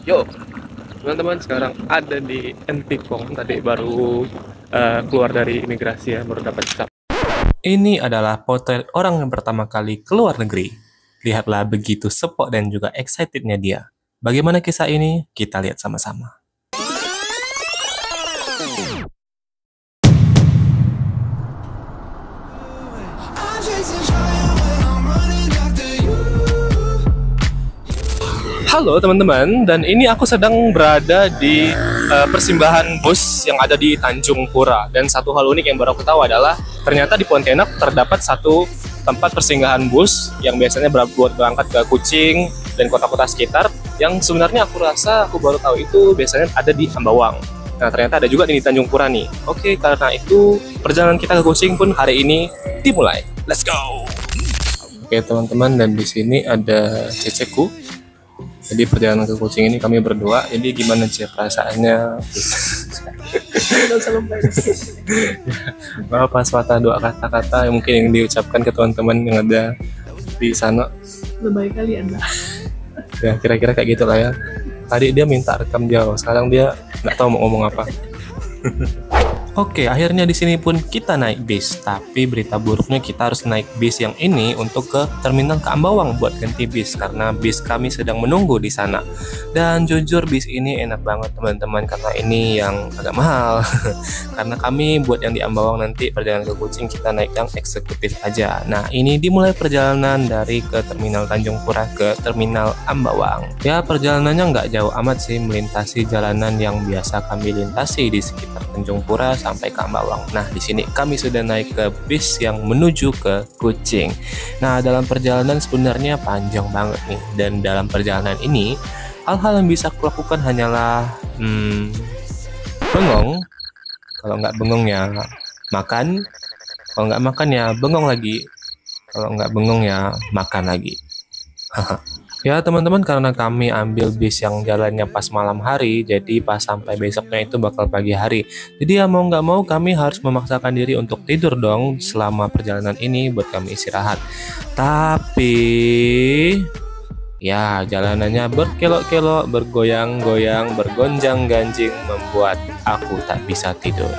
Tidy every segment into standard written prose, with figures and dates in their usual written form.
Yo, teman-teman, sekarang ada di Entikong. Tadi baru keluar dari imigrasi ya, baru dapat cap. Ini adalah potret orang yang pertama kali keluar negeri. Lihatlah begitu sepok dan juga excitednya dia. Bagaimana kisah ini? Kita lihat sama-sama. Halo teman-teman, dan ini aku sedang berada di persimbahan bus yang ada di Tanjung Pura. Dan satu hal unik yang baru aku tahu adalah ternyata di Pontianak terdapat satu tempat persinggahan bus yang biasanya buat berangkat ke Kucing dan kota-kota sekitar, yang sebenarnya aku rasa aku baru tahu itu biasanya ada di Ambawang. Nah, ternyata ada juga di Tanjung Pura nih. Oke, karena itu perjalanan kita ke Kucing pun hari ini dimulai. Let's go! Oke teman-teman, dan di sini ada ceceku. Jadi perjalanan ke Kucing ini kami berdua. Jadi gimana sih perasaannya? Pas patah dua kata-kata yang mungkin yang diucapkan ke teman-teman yang ada di sana. Lebay kali Anda. Ya kira-kira kayak gitulah ya. Tadi dia minta rekam jauh, sekarang dia nggak tahu mau ngomong apa. Oke, akhirnya di sini pun kita naik bis. Tapi berita buruknya kita harus naik bis yang ini untuk ke terminal ke Ambawang buat ganti bis karena bis kami sedang menunggu di sana. Dan jujur bis ini enak banget teman-teman karena ini yang agak mahal. Karena kami buat yang di Ambawang nanti perjalanan ke Kucing kita naik yang eksekutif aja. Nah, ini dimulai perjalanan dari ke terminal Tanjung Pura ke terminal Ambawang. Ya, perjalanannya nggak jauh amat sih, melintasi jalanan yang biasa kami lintasi di sekitar Tanjung Pura sampai ke Ambawang. Nah, di sini kami sudah naik ke bis yang menuju ke Kucing. Nah, dalam perjalanan sebenarnya panjang banget nih. Dan dalam perjalanan ini, hal-hal yang bisa aku lakukan hanyalah bengong. Kalau nggak bengong ya makan. Kalau nggak makan ya bengong lagi. Kalau nggak bengong ya makan lagi. Ya teman-teman, karena kami ambil bis yang jalannya pas malam hari, jadi pas sampai besoknya itu bakal pagi hari. Jadi ya mau nggak mau kami harus memaksakan diri untuk tidur dong selama perjalanan ini buat kami istirahat. Tapi ya jalanannya berkelok-kelok, bergoyang-goyang, bergonjang-ganjing membuat aku tak bisa tidur.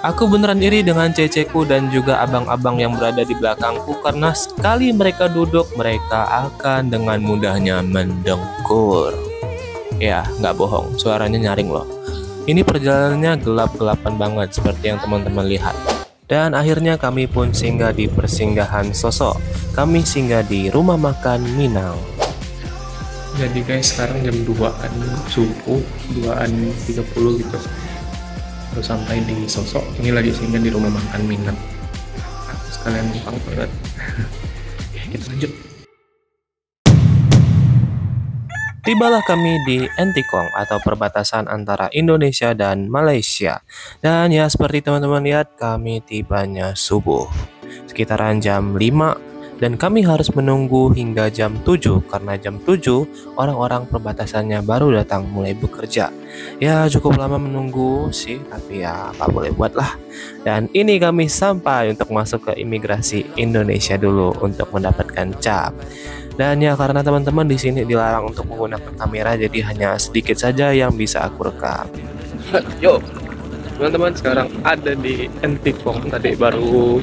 Aku beneran iri dengan ceceku dan juga abang-abang yang berada di belakangku karena sekali mereka duduk, mereka akan dengan mudahnya mendengkur. Ya, nggak bohong, suaranya nyaring loh. Ini perjalanannya gelap-gelapan banget seperti yang teman-teman lihat. Dan akhirnya kami pun singgah di persinggahan Sosok. Kami singgah di rumah makan Minang. Jadi guys, sekarang jam 2-an subuh, 2-an 30 gitu. Terus sampai di Sosok, ini lagi singgah di rumah makan Minang. Aku sekalian numpang toilet. Kita lanjut. Tibalah kami di Entikong atau perbatasan antara Indonesia dan Malaysia. Dan ya seperti teman-teman lihat, kami tibanya subuh. Sekitaran jam 5. Dan kami harus menunggu hingga jam 7 karena jam 7 orang-orang perbatasannya baru datang mulai bekerja. Ya cukup lama menunggu sih, tapi ya apa boleh buat lah. Dan ini kami sampai untuk masuk ke imigrasi Indonesia dulu untuk mendapatkan cap. Dan ya karena teman-teman di sini dilarang untuk menggunakan kamera, jadi hanya sedikit saja yang bisa aku rekam. Yo, teman-teman, sekarang ada di Entikong. Tadi baru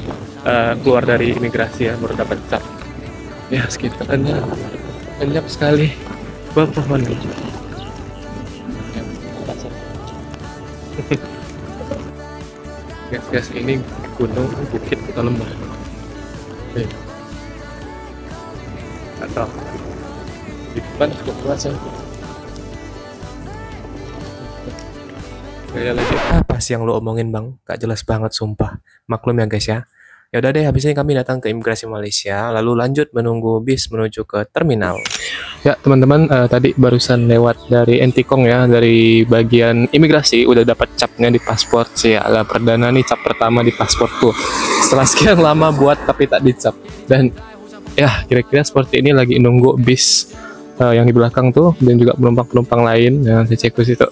keluar dari imigrasi ya, baru dapat cap. Ya sekitarnya banyak sekali pohon. Guys, ini gunung, bukit atau lembah? Atau di depan cukup luas ya. Kayak lagi apa sih yang lo omongin bang? Gak jelas banget sumpah. Maklum ya guys ya. Ya udah deh, habis ini kami datang ke imigrasi Malaysia, lalu lanjut menunggu bis menuju ke terminal. Ya teman-teman, tadi barusan lewat dari Entikong ya, dari bagian imigrasi udah dapat capnya di paspor sih ya. Perdana nih, cap pertama di pasportku. Setelah sekian lama buat tapi tak dicap. Dan ya kira-kira seperti ini lagi nunggu bis yang di belakang tuh, dan juga penumpang-penumpang lain yang saya cek situ.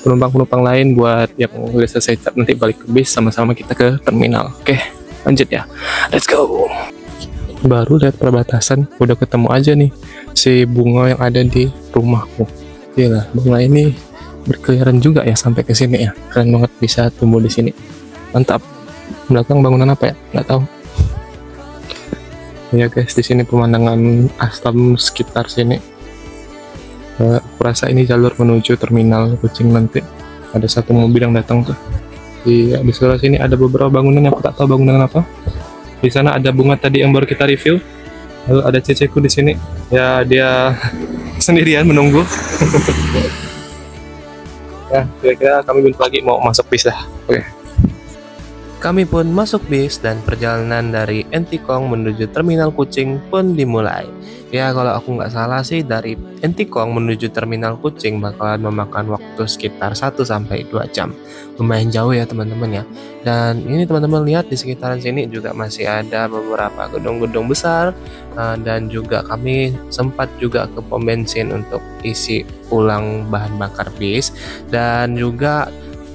Penumpang-penumpang lain buat yang udah selesai cap nanti balik ke bis, sama-sama kita ke terminal. Oke, lanjut ya, let's go. Baru lihat perbatasan udah ketemu aja nih si bunga yang ada di rumahku. Gila, bunga ini berkeliaran juga ya sampai ke sini ya. Keren banget bisa tumbuh di sini. Mantap. Belakang bangunan apa ya? Nggak tahu. Ya guys, di sini pemandangan alam sekitar sini. Aku rasa ini jalur menuju terminal Kucing nanti. Ada satu mobil yang datang tuh. Di sebelah sini ada beberapa bangunan yang aku tak tahu bangunan apa. Di sana ada bunga tadi yang baru kita review. Lalu ada ceceku di sini. Ya dia sendirian menunggu. Ya, kira-kira kami bentar lagi mau masuk bis lah. Oke. Kami pun masuk bis dan perjalanan dari Entikong menuju Terminal Kucing pun dimulai. Ya kalau aku nggak salah sih dari Entikong menuju Terminal Kucing bakalan memakan waktu sekitar 1-2 jam. Lumayan jauh ya teman-teman ya. Dan ini teman-teman lihat di sekitaran sini juga masih ada beberapa gedung-gedung besar. Dan juga kami sempat juga ke pom bensin untuk isi ulang bahan bakar bis. Dan juga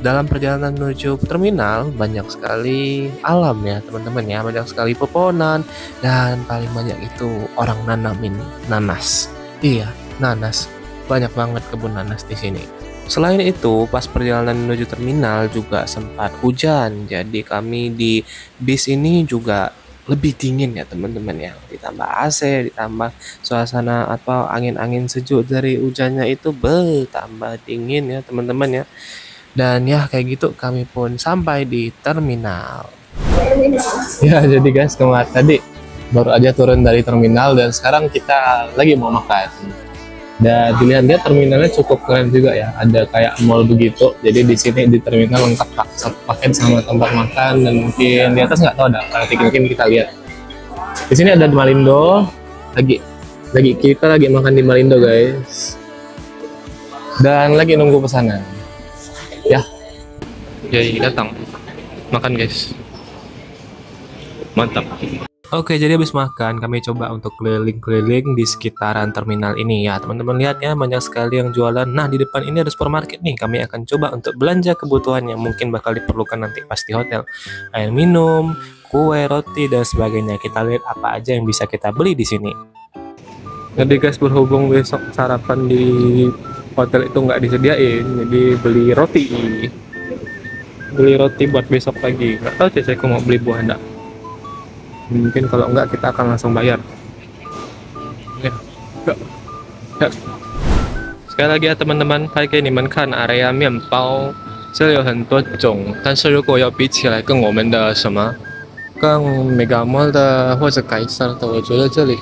dalam perjalanan menuju terminal banyak sekali alam ya teman-teman ya, banyak sekali pepohonan dan paling banyak itu orang nanamin nanas. Iya, nanas. Banyak banget kebun nanas di sini. Selain itu, pas perjalanan menuju terminal juga sempat hujan. Jadi kami di bis ini juga lebih dingin ya teman-teman ya. Ditambah AC, ditambah suasana atau angin-angin sejuk dari hujannya itu tambah dingin ya teman-teman ya. Dan ya kayak gitu kami pun sampai di terminal. Ya jadi guys kemarin tadi baru aja turun dari terminal dan sekarang kita lagi mau makan. Dan dilihat-lihat terminalnya cukup keren juga ya. Ada kayak mall begitu. Jadi di sini di terminal lengkap satu paket sama tempat makan dan mungkin di atas nggak tahu ada. Nanti mungkin kita lihat. Di sini ada di Malindo. Kita lagi makan di Malindo guys. Dan lagi nunggu pesanan. Ya, jadi datang makan guys, mantap. Oke, jadi habis makan kami coba untuk keliling-keliling di sekitaran terminal ini ya teman-teman. Lihat ya banyak sekali yang jualan. Nah di depan ini ada supermarket nih, kami akan coba untuk belanja kebutuhan yang mungkin bakal diperlukan nanti pas di hotel. Air minum, kue, roti dan sebagainya. Kita lihat apa aja yang bisa kita beli di sini. Jadi guys, berhubung besok sarapan di hotel itu nggak disediain, jadi beli roti buat besok pagi. Nggak tahu ceceku mau beli buah enggak. Mungkin kalau enggak kita akan langsung bayar ya. Ya. Sekali lagi ya teman-teman, 拍给你们看 area 面包，这里有很多种，但是如果要比起来跟我们的什么跟 Megamall 的或者凯撒的，我觉得这里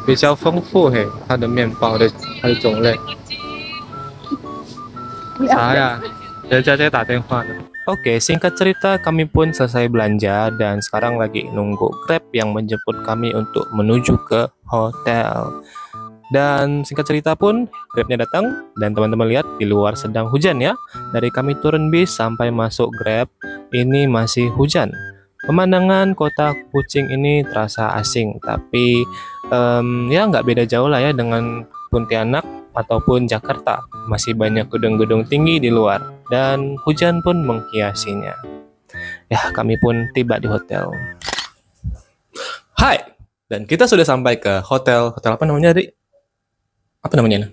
比较丰富嘿，它的面包的种类。啥呀？人家在打电话呢。Oke, singkat cerita kami pun selesai belanja dan sekarang lagi nunggu Grab yang menjemput kami untuk menuju ke hotel. Dan singkat cerita pun Grabnya datang dan teman-teman lihat di luar sedang hujan ya. Dari kami turun bis sampai masuk Grab ini masih hujan. Pemandangan kota Kucing ini terasa asing, tapi ya nggak beda jauh lah ya dengan Pontianak ataupun Jakarta. Masih banyak gedung-gedung tinggi di luar dan hujan pun menghiasinya. Ya, kami pun tiba di hotel. Hai, dan kita sudah sampai ke hotel apa namanya tadi? Apa namanya?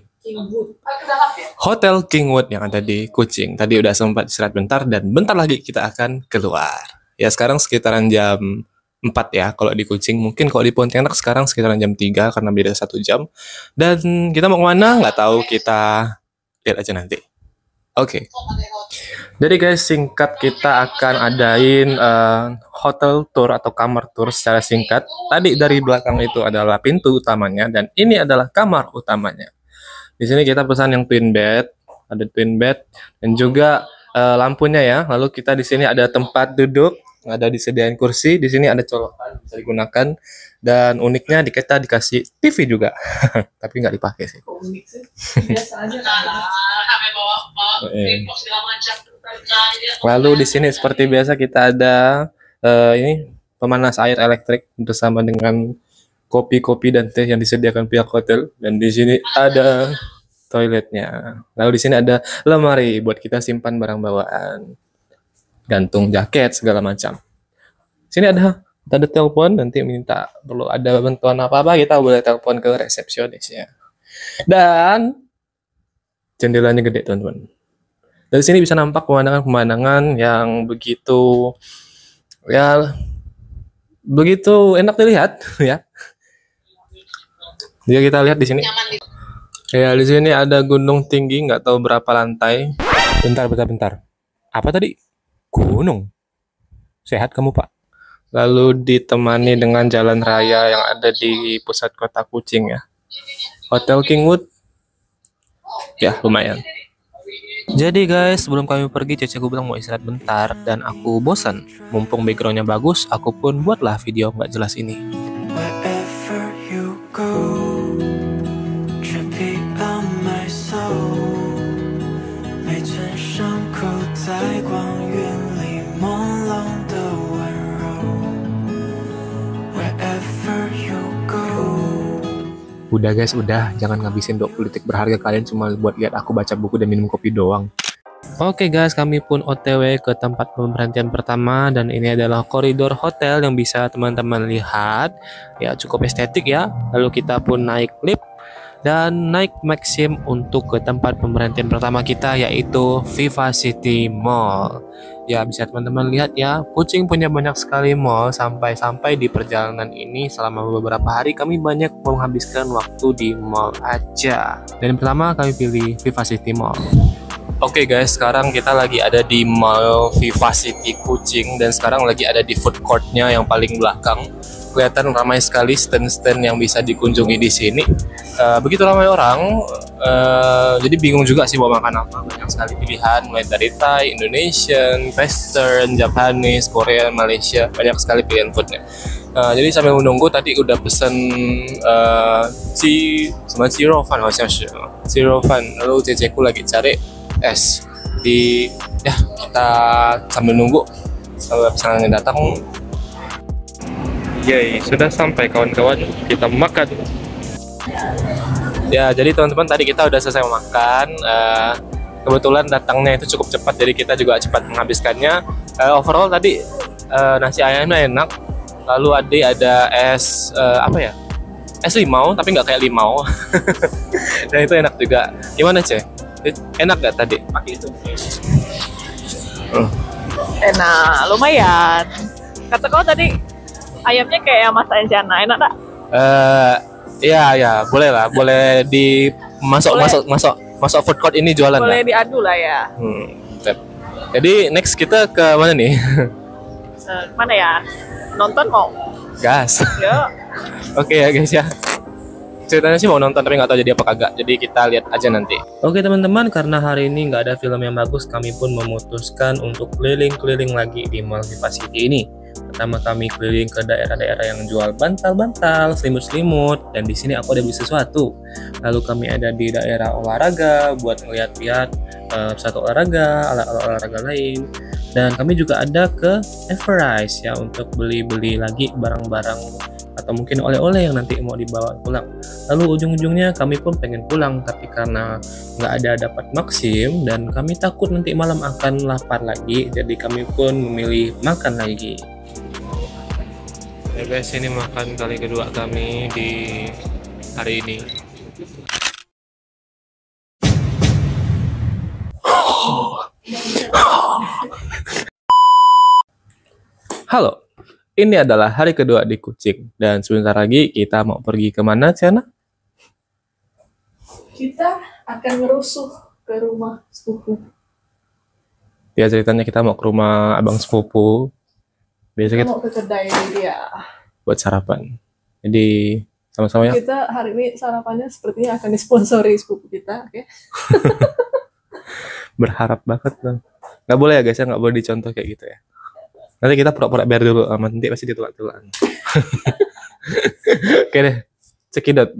Hotel Kingwood yang ada di Kucing. Tadi udah sempat istirahat bentar dan bentar lagi kita akan keluar. Ya sekarang sekitaran jam 4 ya kalau di Kucing. Mungkin kalau di Pontianak sekarang sekitaran jam 3 karena beda 1 jam. Dan kita mau kemana nggak tahu, kita lihat aja nanti. Oke. Jadi guys, singkat kita akan adain hotel tour atau kamar tour secara singkat. Tadi dari belakang itu adalah pintu utamanya dan ini adalah kamar utamanya. Di sini kita pesan yang twin bed, ada twin bed dan juga lampunya ya. Lalu kita di sini ada tempat duduk, ada disediain kursi, di sini ada colokan bisa digunakan dan uniknya kita dikasih TV juga, tapi nggak dipakai sih. Biasa aja. Lalu di sini seperti biasa kita ada ini pemanas air elektrik bersama dengan kopi-kopi dan teh yang disediakan pihak hotel dan di sini ada toiletnya. Lalu di sini ada lemari buat kita simpan barang bawaan, gantung jaket segala macam. Sini ada telepon, nanti minta perlu ada bantuan apa-apa kita boleh telepon ke resepsionis ya. Dan jendelanya gede teman-teman. Dari sini bisa nampak pemandangan-pemandangan yang begitu ya begitu enak dilihat ya. Jadi kita lihat di sini. Ya di sini ada gunung tinggi, nggak tahu berapa lantai. Bentar. Apa tadi? Gunung. Sehat kamu, Pak? Lalu ditemani dengan jalan raya yang ada di pusat kota Kucing ya. Hotel Kingwood. Ya, lumayan. Jadi guys, sebelum kami pergi, ceceku bilang mau istirahat bentar dan aku bosan. Mumpung backgroundnya bagus, aku pun buatlah video nggak jelas ini. Udah guys, udah. Jangan ngabisin 20 detik berharga kalian cuma buat lihat aku baca buku dan minum kopi doang. Oke guys, kami pun OTW ke tempat pemberhentian pertama dan ini adalah koridor hotel yang bisa teman-teman lihat. Ya cukup estetik ya. Lalu kita pun naik lift dan naik Maxim untuk ke tempat pemberhentian pertama kita yaitu Vivacity Mall. Ya bisa teman-teman lihat ya, Kucing punya banyak sekali mall. Sampai-sampai di perjalanan ini selama beberapa hari kami banyak menghabiskan waktu di mall aja. Dan pertama kami pilih Vivacity Mall. Oke guys, sekarang kita lagi ada di Mall Vivacity Kucing dan sekarang lagi ada di food courtnya yang paling belakang. Kelihatan ramai sekali stand-stand yang bisa dikunjungi di sini. Begitu ramai orang, jadi bingung juga sih mau makan apa. Banyak sekali pilihan, mulai dari Thai, Indonesian, Western, Japanese, Korea, Malaysia, banyak sekali pilihan foodnya. Jadi sambil menunggu tadi udah pesen zero fan, zero fan. Lalu ceceku lagi cari es. Jadi ya kita sambil nunggu sampai pesanannya datang. Yay, sudah sampai kawan-kawan, kita makan. Ya, jadi teman-teman tadi kita udah selesai makan. Kebetulan datangnya itu cukup cepat, jadi kita juga cepat menghabiskannya. Overall tadi nasi ayamnya enak. Lalu ada es apa ya? Es limau, tapi nggak kayak limau. Dan itu enak juga. Gimana Ceh? Enak nggak tadi? Pakai itu. Enak, lumayan. Kata kau tadi ayamnya kayak Mas Anjana, enak tak? Iya, boleh lah, boleh masuk food court ini jualan. Boleh lah. diadu lah ya. Jadi next kita ke mana nih? Mana ya? Nonton mau? Gas. Yuk. Oke ya guys ya. Ceritanya sih mau nonton tapi nggak tahu jadi apa kagak. Jadi kita lihat aja nanti. Oke teman-teman, karena hari ini nggak ada film yang bagus, kami pun memutuskan untuk keliling-keliling lagi di Mall Vivacity ini. Pertama kami keliling ke daerah-daerah yang jual bantal-bantal, selimut-selimut, dan di sini aku ada beli sesuatu. Lalu kami ada di daerah olahraga buat ngeliat-liat satu olahraga, alat-alat olahraga lain. Dan kami juga ada ke Everrise ya untuk beli-beli lagi barang-barang atau mungkin oleh-oleh yang nanti mau dibawa pulang. Lalu ujung-ujungnya kami pun pengen pulang, tapi karena nggak ada dapat Maxim dan kami takut nanti malam akan lapar lagi, jadi kami pun memilih makan lagi. Ya guys, ini makan kali kedua kami di hari ini. Halo, ini adalah hari kedua di Kucing dan sebentar lagi kita mau pergi kemana, Ciana? Kita akan ngerusuh ke rumah sepupu. Ya ceritanya kita mau ke rumah abang sepupu. Biasanya kita mau ke kedai dia buat sarapan. Jadi sama-sama ya. Kita hari ini sarapannya sepertinya akan disponsori sepupu kita, oke? Berharap banget dong. Nggak boleh ya guys ya, nggak boleh dicontoh kayak gitu ya. Nanti kita pura-pura bayar dulu, nanti pasti ditolak-tolak. Oke deh, cekidot.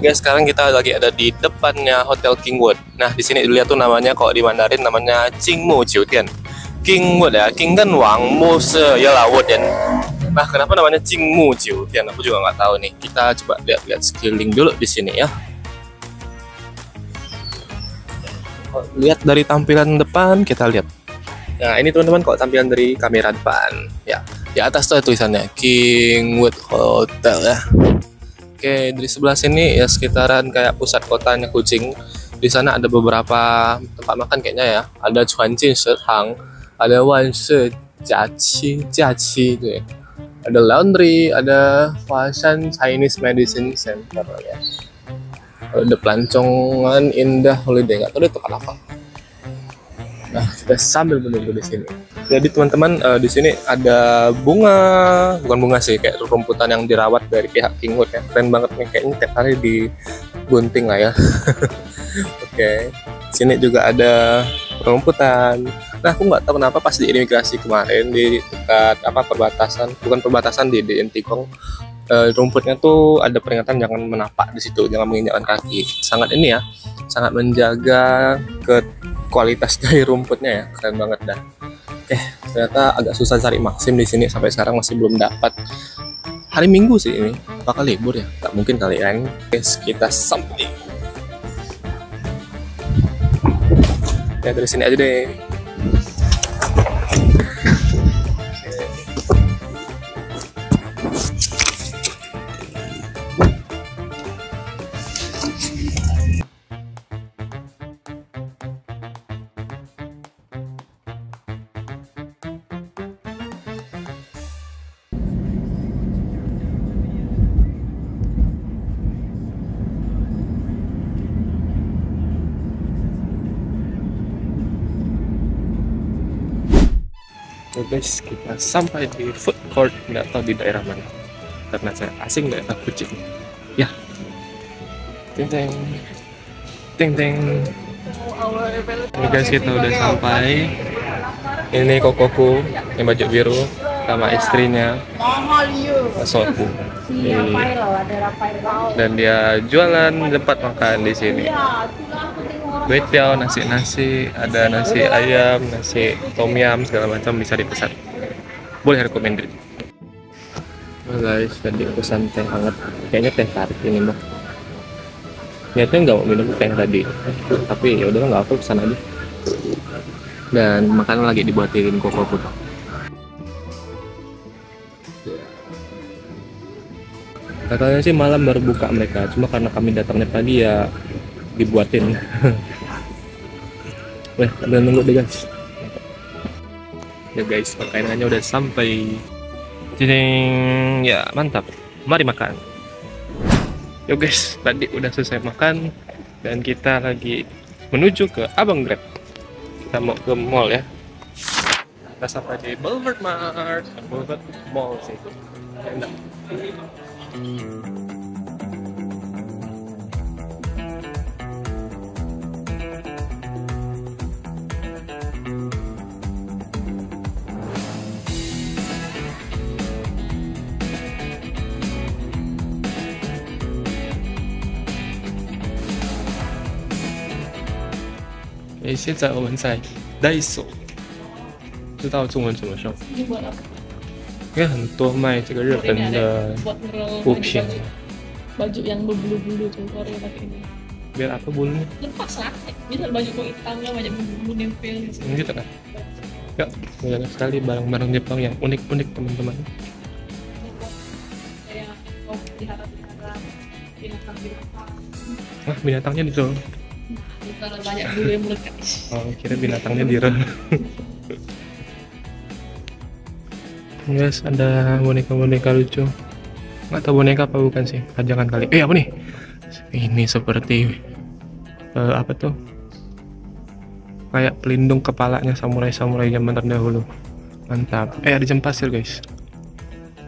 guys, sekarang kita lagi ada di depannya Hotel Kingwood. Nah, di sini dilihat tuh namanya, kalau di Mandarin namanya Qingmu Jiudian. Kingwood ya, King kan Wang Mu Se ya Wood ya. Nah, kenapa namanya Qingmu Jiudian? Aku juga nggak tahu nih. Kita coba lihat-lihat sekeliling dulu di sini ya. Lihat dari tampilan depan, kita lihat. Nah, ini teman-teman kalau tampilan dari kamera depan. Ya, di atas tuh tulisannya Kingwood Hotel ya. Oke, dari sebelah sini ya sekitaran kayak pusat kotanya Kuching. Di sana ada beberapa tempat makan kayaknya ya. Ada Chuanjin Shihang, ada Wanshi Jiaqi gitu ya. Ada laundry, ada Huashan Chinese Medicine Center ya. Ada pelancongan Indah Holiday, nggak tahu itu tempat apa. Nah, kita sambil menunggu di sini. Jadi teman-teman, di sini ada bunga, bukan bunga sih, kayak rumputan yang dirawat dari pihak Kingwood ya. Keren banget nih, kayaknya tiap hari digunting lah ya. Oke, sini juga ada rumputan. Nah, aku nggak tahu kenapa pas di imigrasi kemarin di dekat perbatasan, bukan perbatasan di Intikong, rumputnya tuh ada peringatan jangan menapak di situ, jangan menginjakkan kaki. Sangat ini ya, sangat menjaga ke kualitas dari rumputnya ya, keren banget dah. Oke, ternyata agak susah cari Maxim di sini, sampai sekarang masih belum dapat. Hari Minggu sih ini, apakah libur ya? Gak mungkin kali kan. Oke, kita sampai. Ya dari sini aja deh. Oke guys, kita sampai di food court, nggak tahu di daerah mana karena saya asing daerah Kuching ya. Ting ting ting ting. Oke guys, kita udah sampai. Ini kokoku yang baju biru sama istrinya Soku. Dan dia jualan tempat makan di sini. Kue tiao, nasi, ada nasi ayam, nasi tom yum, segala macam bisa dipesan. Boleh recommended. Oh guys, tadi pesan teh hangat. Kayaknya teh tarik ini mah. Niatnya nggak mau minum teh tadi, tapi ya udah nggak apa, pesan aja. Dan makanan lagi dibuatin koko putih. Katanya sih malam baru buka mereka, cuma karena kami datangnya pagi ya dibuatin. Weh, udah nunggu deh guys. Ya guys, makanannya udah sampai. Jeng, ya mantap. Mari makan. Yo guys, tadi udah selesai makan dan kita lagi menuju ke Abang Grab. Kita mau ke mall ya. Kita sampai di Boulevard Mart, Boulevard Mall sih. Enak. OK， 现在我们在 Daiso， 知道中文怎么说？因为很多卖这个日本的物品。Baju yang berbulu-bulu tuh Korea pakai ini. Biar apa bulunya? Lepas lah. Bisa baju kok hitamnya banyak bulu nempel. Gitu kan? Ya, banyak sekali barang-barang Jepang yang unik-unik teman-teman. Kayak pelihara binatang-binatang. Wah, binatangnya di drone. Bukan banyak bulu yang melekat. Oh, kira binatangnya di drone. Guys, ada boneka-boneka lucu. Nggak tahu boneka apa bukan sih, pajangan kali. Apa nih? Ini seperti apa tuh? Kayak pelindung kepalanya samurai-samurai zaman terdahulu. Mantap. Ada jam pasir guys.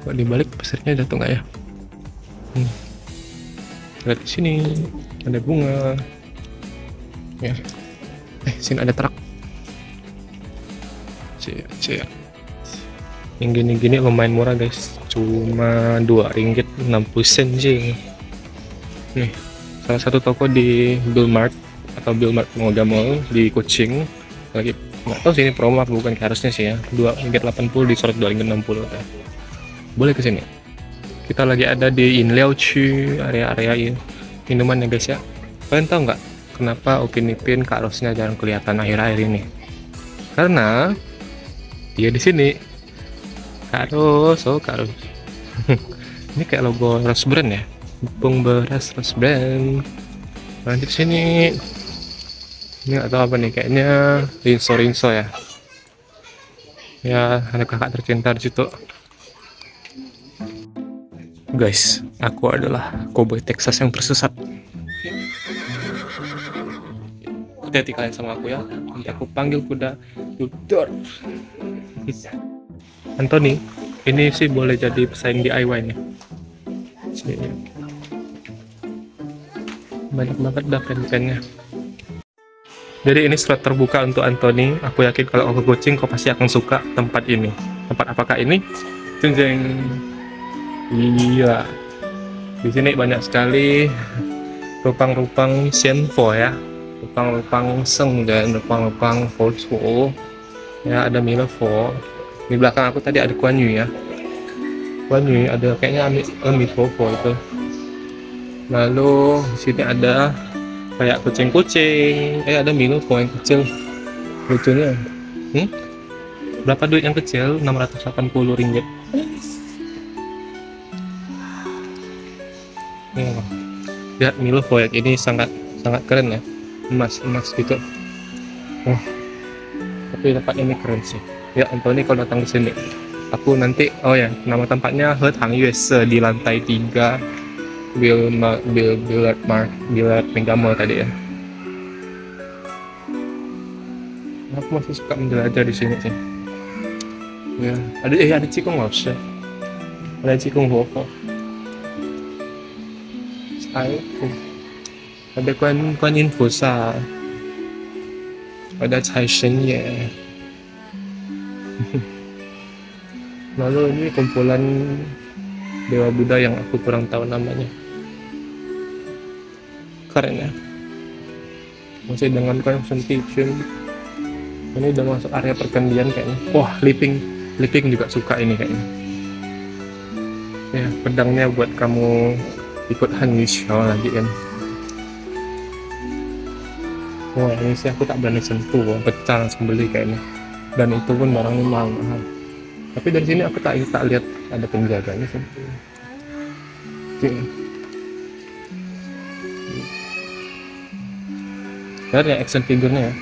Kok dibalik pasirnya jatuh nggak ya? Lihat di sini ada bunga. Ya. Sini ada truk. Cia. Yang gini-gini lumayan murah guys, cuma 2 ringgit 60 sen sih. Nih, salah satu toko di Bilmart atau Bilmart Mega Mall di Kucing. Lagi nggak tahu sih ini promo apa bukan, harusnya sih ya. 2,80 disorot 2,60. Boleh ke sini. Kita lagi ada di Inliao Chu, area-area minuman ya guys ya. Kalian tahu nggak kenapa Upin Ipin Kak Rosnya jarang kelihatan akhir-akhir ini? Karena dia di sini. Kak Ros, oh Kak Ros. Ini kayak logo Rose Brand ya. Tepung beras Rose Brand. Nanti di sini. Ini nggak tahu apa nih, kayaknya rinso ya. Ya, ada kakak tercinta di situ. Guys, aku adalah cowboy Texas yang tersesat. Hati-hati kalian sama aku ya. Nanti aku panggil kuda Tudor. Anthony, ini sih boleh jadi pesaing DIY nih. Sini. Banyak banget dah pen-pennya. Jadi ini slot terbuka untuk Anthony. Aku yakin kalau aku Kucing, kau pasti akan suka tempat ini. Tempat apakah ini? Jeng. Iya. Di sini banyak sekali rupang-rupang Xianfo ya. Rupang-rupang Seng dan rupang-rupang Foto. Ya, ada Milefo. Di belakang aku tadi ada Kuan Yu ya. Kuan Yu ada kayaknya Ami Fofo itu. Lalu di sini ada kayak kucing-kucing, ada Milefo yang kecil, lucunya. Berapa duit yang kecil? 680 ringgit. Lihat Milefo yang ini sangat keren ya, emas gitu. Tapi tempat ini keren sih. Ya Anthony kalau datang ke sini, aku nanti nama tempatnya He Tang Yue Se di lantai 3. Billiard Mega Mall tadi ya. Aku masih suka menjelajah di sini sih. Ya, ada Cikung Laos, ada Cikung Hofo. Ada Kuan Yin Pusa, ada Cai Shen Ye. Lalu ini kumpulan dewa Buddha yang aku kurang tahu namanya. Keren ya. Masih dengan concentration. Ini udah masuk area pergantian kayaknya. Wah, Liping juga suka ini kayaknya. Ya, pedangnya buat kamu ikut Han Yishao lagi kan. Wah, ini sih aku tak berani sentuh, pecah langsung beli kayaknya. Dan itu pun barangnya mahal. Tapi dari sini aku tak lihat ada penjaganya sih. Ya action figurnya ya.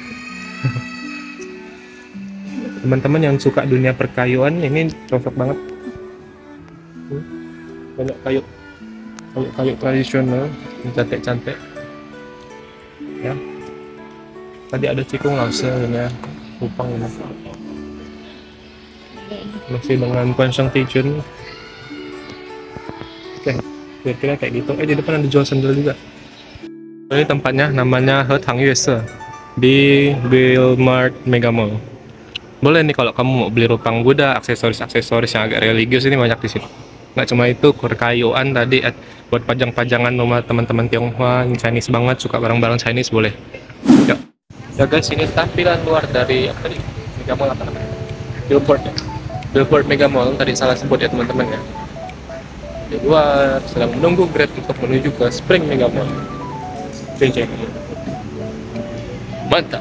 Teman-teman yang suka dunia perkayuan ini cocok banget. Banyak kayu tradisional, cantik-cantik. Ya. Tadi ada Cikung Lause ya, Kupang ini. Masih dengan Kuansang Tijun. Oke, kira-kira kayak gitu. Di depan ada jual sandal juga. Ini tempatnya namanya He Tang Yue Se di Bilmart Mega Mall. Boleh nih kalau kamu mau beli rupang Buddha, aksesoris yang agak religius, ini banyak di sini. Nggak cuma itu, perkayuan tadi buat pajang-pajangan rumah teman-teman Tionghoa yang Chinese banget, suka barang-barang Chinese boleh. Ya guys, ini tampilan luar dari apa nih? Mega Mall apa namanya? Billboard Mega Mall tadi salah sebut ya teman-teman ya. Di luar sedang menunggu Grab untuk menuju ke Spring Mega Mall. Mantap.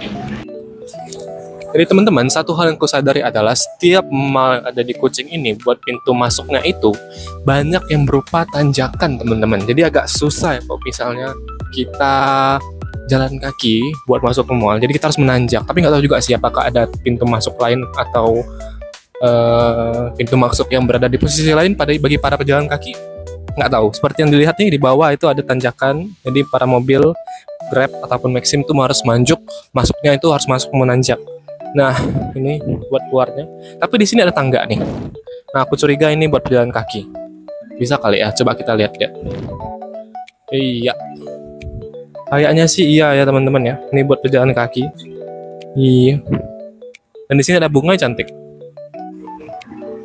Jadi teman-teman, satu hal yang ku sadari adalah setiap mall ada di Kucing ini buat pintu masuknya itu banyak yang berupa tanjakan teman-teman. Jadi agak susah ya kalau misalnya kita jalan kaki buat masuk ke mall. Jadi kita harus menanjak. Tapi nggak tahu juga sih apakah ada pintu masuk lain atau pintu masuk yang berada di posisi lain bagi para pejalan kaki. Nggak tahu. Seperti yang dilihat nih di bawah itu ada tanjakan. Jadi para mobil Grab ataupun Maxim itu harus masuknya itu harus masuk menanjak. Nah, ini buat keluarnya. Tapi di sini ada tangga nih. Nah, aku curiga ini buat pejalan kaki. Bisa kali ya? Coba kita lihat-lihat. Iya. Kayaknya sih iya ya teman-teman ya. Ini buat pejalan kaki. Iya. Dan di sini ada bunga cantik.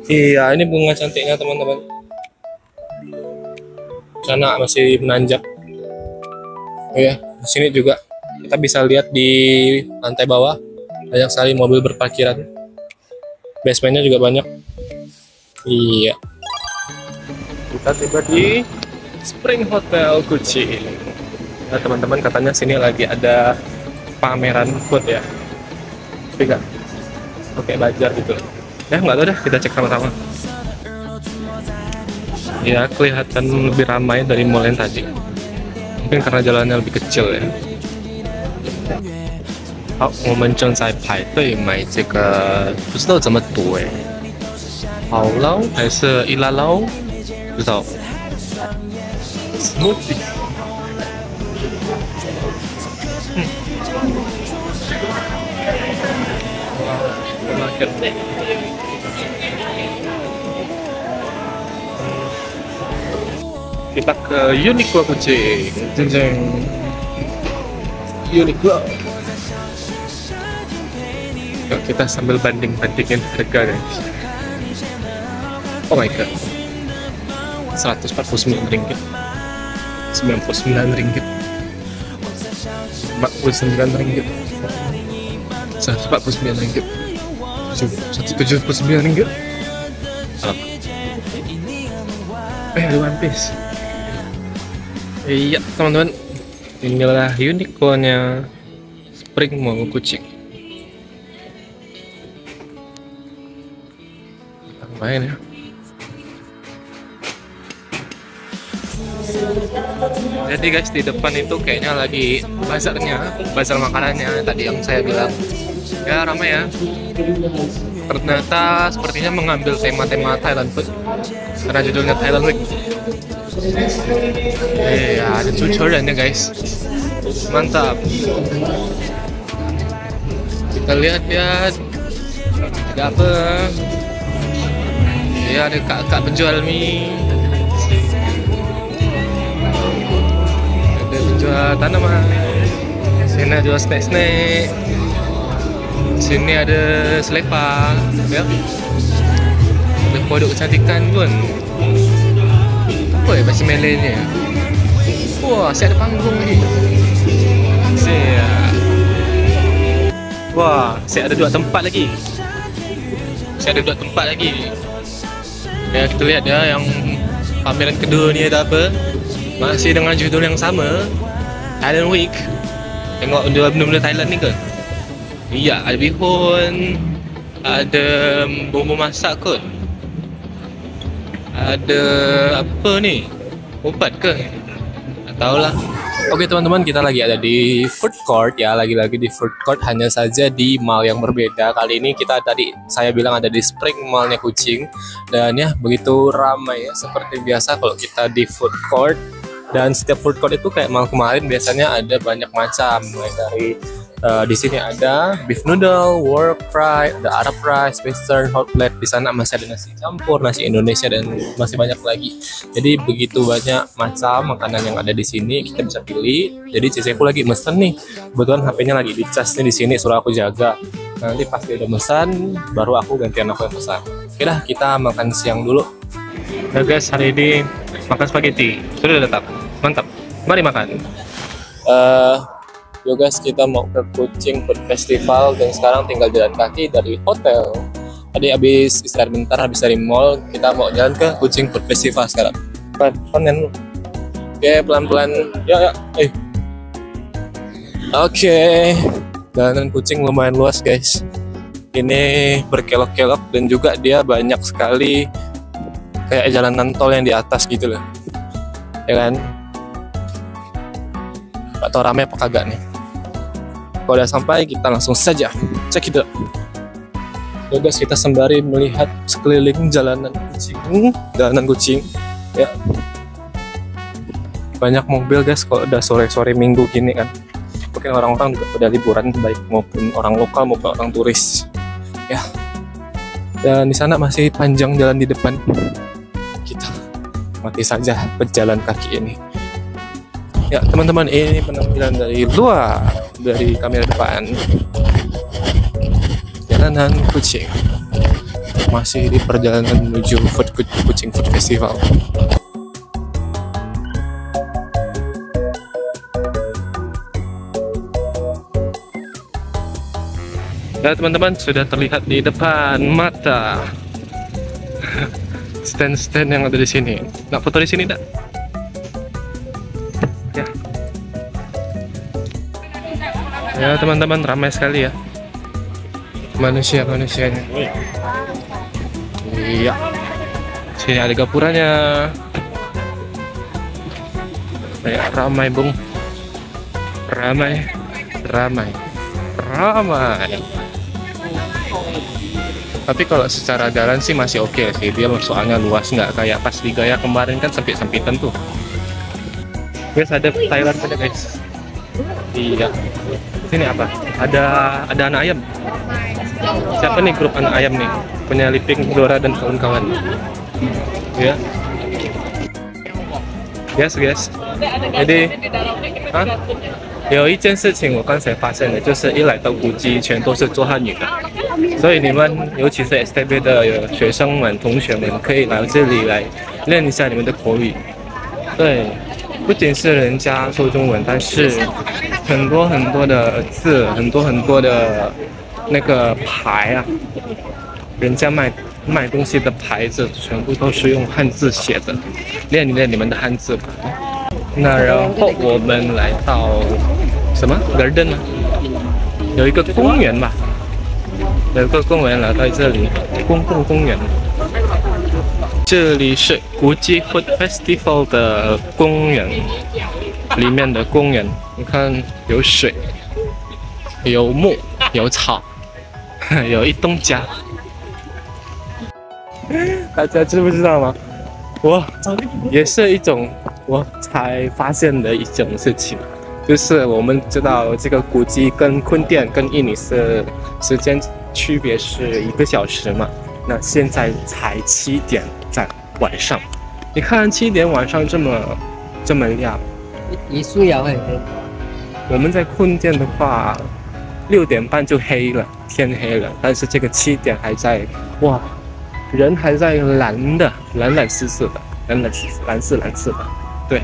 Iya, ini bunga cantiknya teman-teman. Sana masih menanjak. Oh ya, di sini juga kita bisa lihat di lantai bawah banyak sekali mobil berparkiran. Basementnya juga banyak. Iya. Kita tiba di Spring Hotel Kuching. Nah, teman-teman katanya sini lagi ada pameran food ya. Tapi nggak pakai belajar gitu. Ya nggak tahu deh, kita cek sama-sama. Ya kelihatan lebih ramai dari mall yang tadi. Mungkin karena jalannya lebih kecil ya. 好，我们正在排队买这个，不知道怎么读哎，好捞还是伊拉捞？不知道。Smoothie。Kita ke Uniqlo Kuching, jeng jeng. Uniqlo. Yuk kita sambil bandingin harga guys. Oh my god, 149 ringgit, 99 ringgit, 49 ringgit, 149 ringgit, 179 ringgit. Ada One Piece. Iya teman-teman, inilah Uniqlo-nya Spring Mall Kuching. Main ya. Jadi guys, di depan itu kayaknya lagi bazarnya, bazar makanannya tadi yang saya bilang. Ya ramai ya. Ternyata sepertinya mengambil tema-tema Thailand food karena judulnya Thailand Week. Ya ada cucuran ya guys, mantap. Kita lihat ada apa. Ya ada kak penjual mie, ada penjual tanaman, sini jual snack, sini ada selepa, ya, ada produk kecantikan pun. Apa ya bahasa Malaynya? Wah, saya ada panggung ni. Wah, saya ada 2 tempat lagi. Ya kita lihat ya, yang pameran kedua ni ada apa? Masih dengan judul yang sama, Thailand Week. Tengok benda-benda Thailand ni ke? Iya, ada bihun, ada bumbu masak kot, ada apa ni? Ubat ke? Tak tahulah. Oke teman-teman, kita lagi ada di food court ya, lagi-lagi di food court, hanya saja di mall yang berbeda. Kali ini kita tadi saya bilang ada di Spring Mall-nya Kuching, dan ya begitu ramai ya seperti biasa kalau kita di food court. Dan setiap food court itu kayak mall kemarin biasanya ada banyak macam, mulai dari di sini ada beef noodle, work fry, ada Arab rice, western, hot plate. Di sana masih ada nasi campur, nasi Indonesia, dan masih banyak lagi. Jadi begitu banyak macam makanan yang ada di sini, kita bisa pilih. Jadi ciciku lagi mesen nih, kebetulan HP-nya lagi dicas nih di sini, suruh aku jaga. Nanti pas dia udah pesan, baru aku gantian aku yang pesan. Oke dah, kita makan siang dulu. Nah guys, hari ini makan spaghetti sudah datang, mantap. Mari makan. Yo guys, kita mau ke Kuching Food Festival dan sekarang tinggal jalan kaki dari hotel. Tadi habis istirahat bentar, habis dari mall, kita mau jalan ke Kuching Food Festival sekarang. Pelan lu. Oke, pelan-pelan. Ya. Oke. Jalanan Kuching lumayan luas guys. Ini berkelok-kelok dan juga dia banyak sekali kayak jalanan tol yang di atas gitu loh. Ya kan? Gak tau rame apa kagak nih. Kalau udah sampai, kita langsung saja cek itu. Ya guys, kita sembari melihat sekeliling jalanan Kuching ya. Banyak mobil guys kalau udah sore-sore minggu gini kan. Mungkin orang-orang juga udah liburan, baik maupun orang lokal maupun orang turis ya. Dan di sana masih panjang jalan di depan. Kita mati saja berjalan kaki ini. Ya teman-teman, ini penampilan dari luar, dari kamera depan. Jalanan Kuching, masih di perjalanan menuju Kuching Food Festival. Ya teman-teman, sudah terlihat di depan mata stand-stand yang ada di sini. Nak foto di sini tak? Ya. Ya teman-teman, ramai sekali ya manusianya. Iya. Sini ada gapuranya. Ya, ramai bung. Ramai. Tapi kalau secara jalan sih masih oke sih, dia soalnya luas, nggak kayak pas di Gaya kemarin kan sempit-sempitan tuh. Guys, ada Thailand saja guys. Iya. Sini apa? Ada anak ayam. Siapa nih grup anak ayam nih? Punya Liping, Dora dan kawan-kawan. Ya. Yes guys. Jadi, 有一件事情我刚才发现的，就是一来到古迹全都是做汉语的，所以你们尤其是 STB 的学生们、同学们可以来这里来练一下你们的口语。对，不仅是人家说中文，但是很多的字，很多的那个牌啊，人家卖东西的牌子全部都是用汉字写的，练一练你们的汉字吧。那然后我们来到什么 garden 呢？有一个公园吧，有一个公园来到这里，公共公园。这里是古迹 Food Festival 的公园，里面的公园，你看有水，有木，有草，有一栋家。大家知不知道吗？我也是一种我才发现的一种事情，就是我们知道这个古迹跟坤甸跟印尼是时间区别是1个小时嘛，那现在才7点在晚上，你看7点晚上这么亮，一束也会黑。我们在坤甸的话6点半就黑了，天黑了，但是这个7点还在，哇！人还在蓝丝丝的，蓝丝的，对，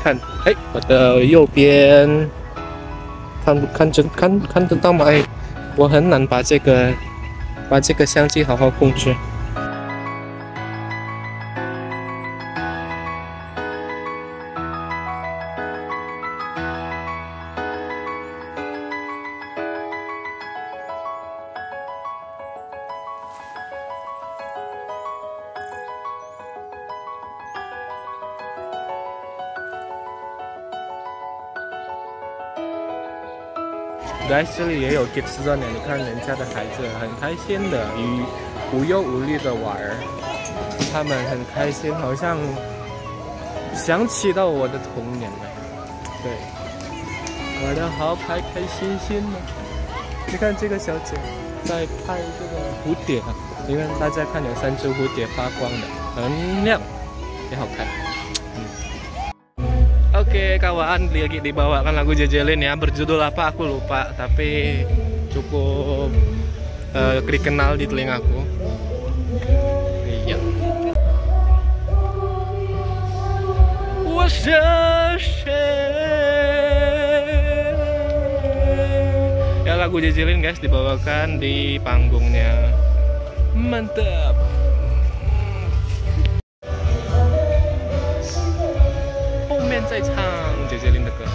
看，哎，我的右边，看得到吗？哎，我很难把这个相机好好控制。Guys， 这里也有 kids zone， 你看人家的孩子很开心的，无忧无虑的玩儿，他们很开心，好像想起到我的童年了。对，玩得好开心的。你看这个小姐在拍这个蝴蝶，你看大家看有3只蝴蝶发光的，很亮，也好看。Oke kawan, lagi dibawakan lagu Jejelin ya, berjudul apa aku lupa, tapi cukup dikenal di telingaku. Iya. Ya lagu Jejelin guys dibawakan di panggungnya, mantap. 在唱姐姐林的歌。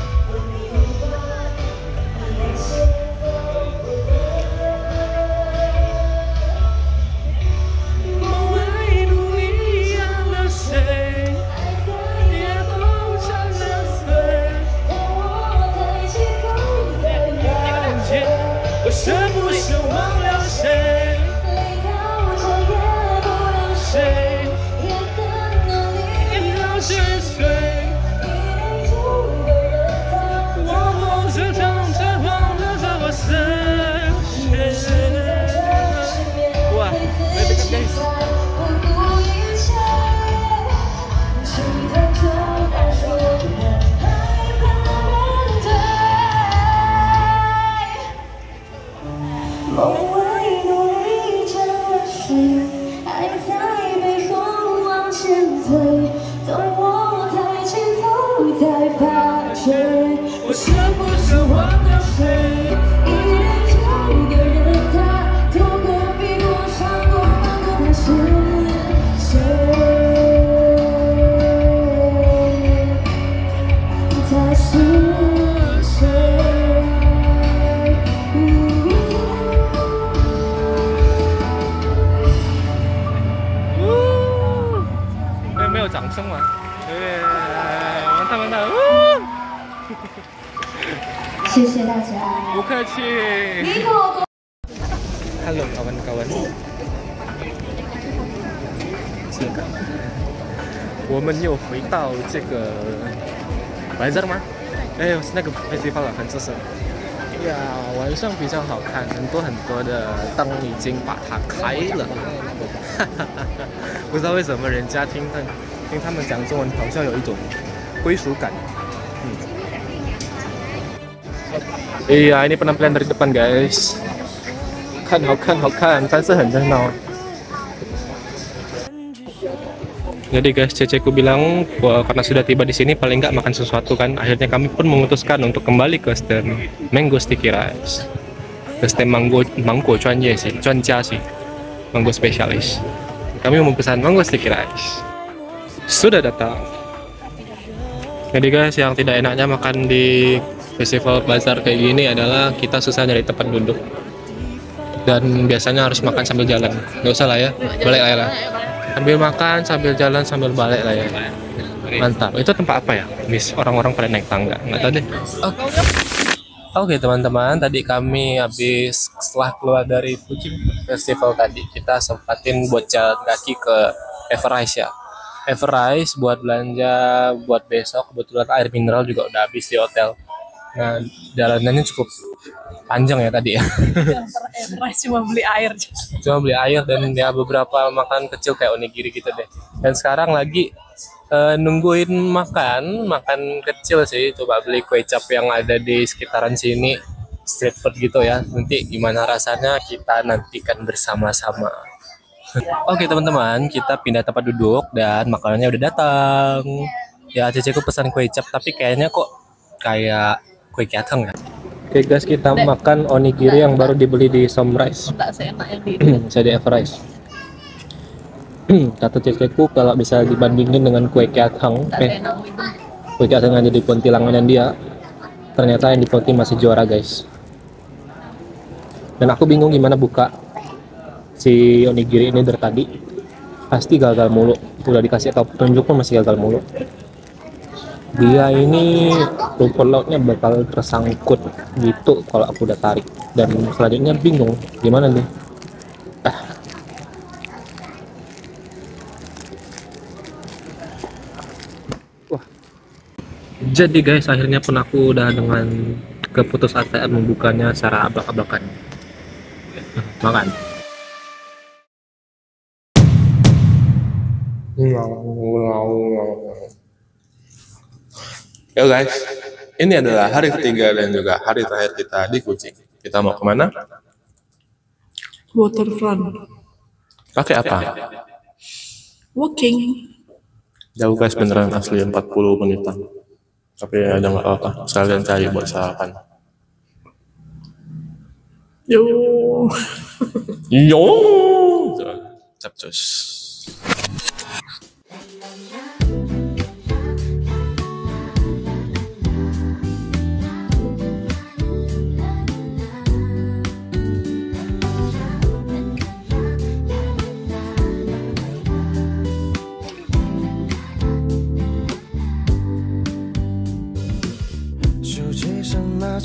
我是不是忘了谁？谁？也可能你老是睡。掌声吗？mantap mantap. 谢谢大家。不客气。Halo kawan-kawan. Silakan. 我们又回到这个Bazar吗？哎，那个 festival 很支持。呀，晚上比较好看，很多的灯已经把它开了。不知道为什么人家听他们讲中文，好像有一种归属感。Iya, ini penampilan dari depan guys. 看好看，但是很热闹。Jadi guys, ceceku bilang karena sudah tiba di sini paling nggak makan sesuatu kan. Akhirnya kami pun memutuskan untuk kembali ke stand Mango Sticky Rice. Ke stand mango cuanjia sih, mango spesialis. Kami memesan Mango Sticky Rice. Sudah datang. Jadi guys, yang tidak enaknya makan di festival bazar kayak gini adalah kita susah nyari tempat duduk. Dan biasanya harus makan sambil jalan. Nggak usah lah ya, balik lah. Sambil makan, sambil jalan, sambil balik lah ya. Mantap. Itu tempat apa ya? Miss, orang-orang pada naik tangga. Nggak tahu deh. Oke teman-teman, tadi kami habis setelah keluar dari Fuji Festival tadi, kita sempatin buat jalan kaki ke Everrise ya. Everrise buat belanja buat besok. Kebetulan air mineral juga udah habis di hotel. Nah, jalanannya cukup panjang ya tadi ya. Cuma beli air. Cuma beli air dan ya beberapa makanan kecil kayak onigiri gitu deh. Dan sekarang lagi nungguin makan kecil sih. Coba beli kue cap yang ada di sekitaran sini, street food gitu ya. Nanti gimana rasanya kita nantikan bersama-sama. Oke teman-teman, kita pindah tempat duduk dan makanannya udah datang. Ya ceceku pesan kue cap tapi kayaknya kok kayak kue kiatang ya. Oke guys, kita makan onigiri yang baru dibeli di Sunrise. Tak seenak yang di Saya di Everrise. Kata ceceku kalau bisa dibandingin dengan kue kiatang, kue kiatang yang ada di Pontilangan dia, ternyata yang di Ponti masih juara guys. Dan aku bingung gimana buka si onigiri ini dari tadi. Pasti gagal mulu. Udah dikasih tahu petunjuk pun masih gagal mulu. Dia ini rumput lautnya bakal tersangkut gitu kalau aku udah tarik, dan selanjutnya bingung gimana nih. Wah. Jadi guys, akhirnya pun aku udah dengan keputusasaan membukanya secara abak-abakan. Makan. Yo guys, ini adalah hari ketiga dan juga hari terakhir kita di Kucing. Kita mau kemana? waterfront. Pakai apa? Walking. Jauh guys, beneran asli 40 menitan. Tapi ya udah nggak apa-apa, sekalian cari buat sarapan. Yo. Yo, capcus.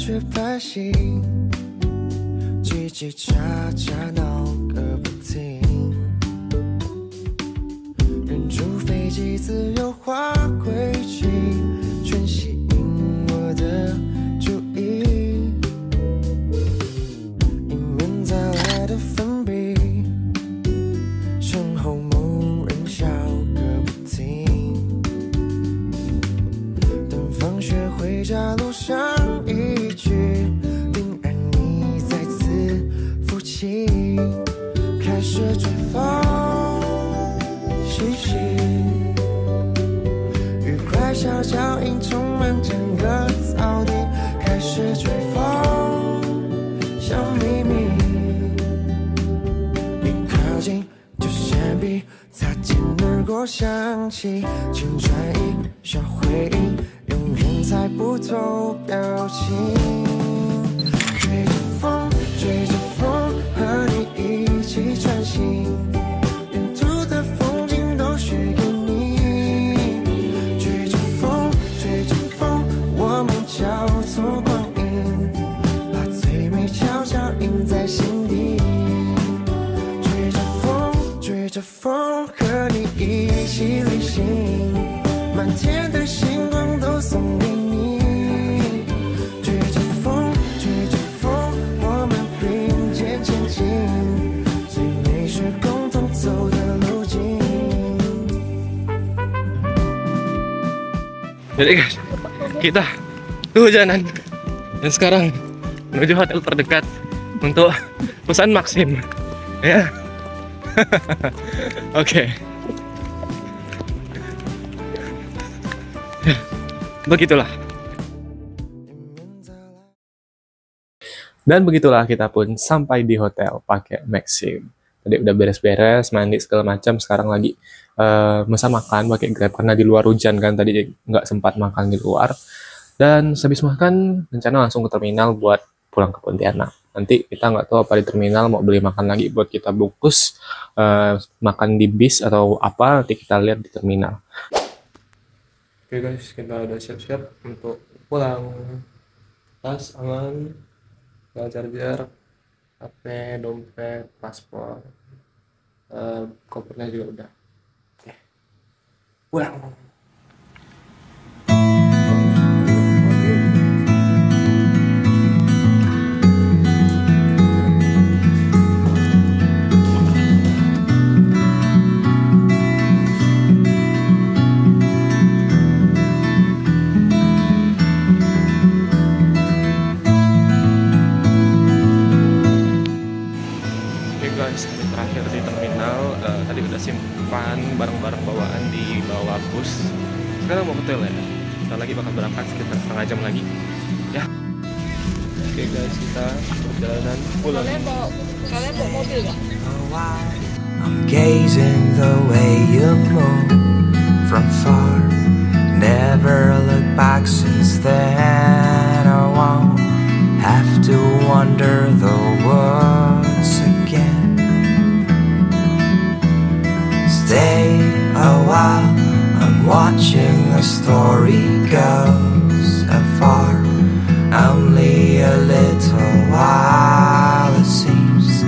却拍醒，叽叽喳喳闹个不停，忍住飞机自由化轨迹，全吸引我的注意，迎面再来的粉笔，身后某人笑个不停，等放学回家路上一句，定然你再次浮起，开始追风细细，愉快小脚印充满整个草地，开始追风小秘密，一靠近就闪避，擦肩而过想起青春一小回忆，永远猜不透表情，追着风，追着风，和你一起穿行，沿途的风景都许给你。追着风和你一起旅行，满天的星光都送给你。追着风，我们并肩前进，最美是共同走的路径。 Jadi guys, kita kehujanan dan sekarang menuju hotel terdekat untuk pesan Maxim, ya. Oke. Begitulah. Dan begitulah kita pun sampai di hotel pakai Maxim. Tadi udah beres-beres, mandi segala macam. Sekarang lagi masa makan pakai Grab karena di luar hujan kan, tadi nggak sempat makan di luar. Dan habis makan rencana langsung ke terminal buat pulang ke Pontianak. Nanti kita nggak tahu apa di terminal mau beli makan lagi buat kita bungkus makan di bis atau apa, nanti kita lihat di terminal. Oke guys, kita udah siap-siap untuk pulang. Tas aman, charger, HP, dompet, paspor, kopernya juga udah. Oke, pulang. Terakhir di terminal, tadi udah simpan barang-barang bawaan di bawah bus. Sekarang mau hotel ya. Kita lagi bakal berangkat sekitar setengah jam lagi. Ya. Oke guys, kita perjalanan pulang. Kalian bawa mobil nggak? I'm gazing the way you move from far. Never look back since then. I won't have to wonder the words again. Stay a while, I'm watching the story goes afar. Only a little while it seems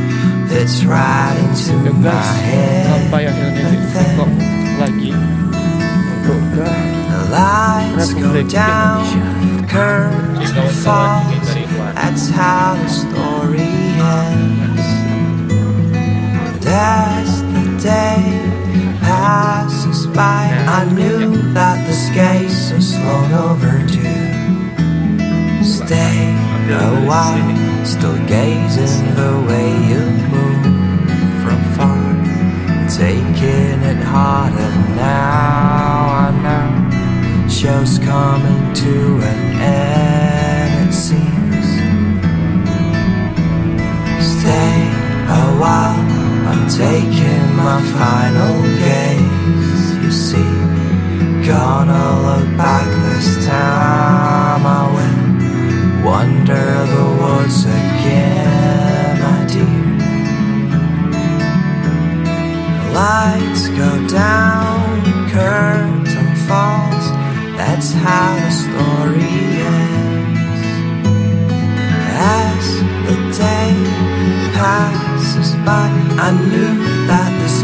fits right into my head. Sampai akhirnya di Bangkok lagi untuk ke The lights go down, curtain falls. That's how the story ends. And as the day passes by, I knew that this case was long overdue. Stay a while, still gazing the way you move from far, taking it harder now. I know show's coming to an end, it seems. Stay a while, I'm taking my final gaze. You see, gonna look back this time. I will wonder the words again, my dear. Lights go down, curtain falls. That's how the story ends. As the day passes by, I knew that this